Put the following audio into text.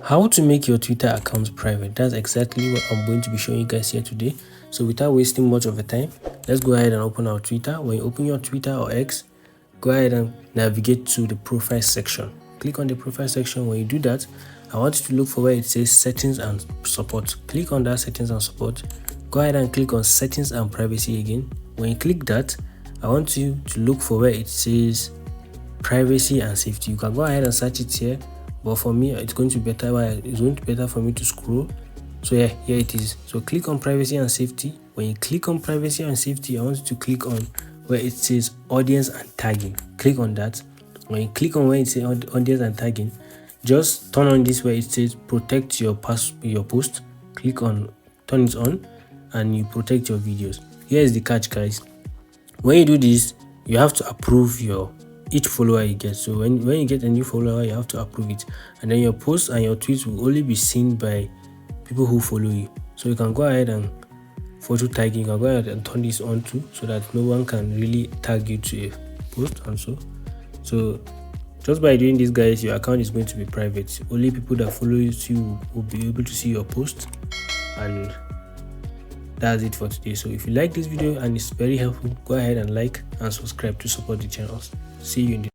How to make your Twitter account private. That's exactly what I'm going to be showing you guys here today. So without wasting much of the time, let's go ahead and open our Twitter. When you open your Twitter or X, go ahead and navigate to the profile section. Click on the profile section. When you do that, I want you to look for where it says settings and support. Click on that settings and support. Go ahead and click on settings and privacy again. When you click that, I want you to look for where it says privacy and safety. You can go ahead and search it here, but for me it's going to be better. It's going to be better for me to scroll. So yeah, here it is. So click on privacy and safety. When you click on privacy and safety, I want you to click on where it says audience and tagging. Click on that. When you click on where it says audience and tagging, just turn on this where it says protect your post. Click on turn it on and you protect your videos. Here is the catch, guys. When you do this, you have to approve each follower you get. So when you get a new follower, you have to approve it, and then your posts and your tweets will only be seen by people who follow you. So you can go ahead and photo tagging. You can go ahead and turn this on too, so that no one can really tag you to a post and so just by doing this, guys, your account is going to be private. Only people that follow you will be able to see your post, and that's it for today. So if you like this video and it's very helpful, go ahead and like and subscribe to support the channel. See you in the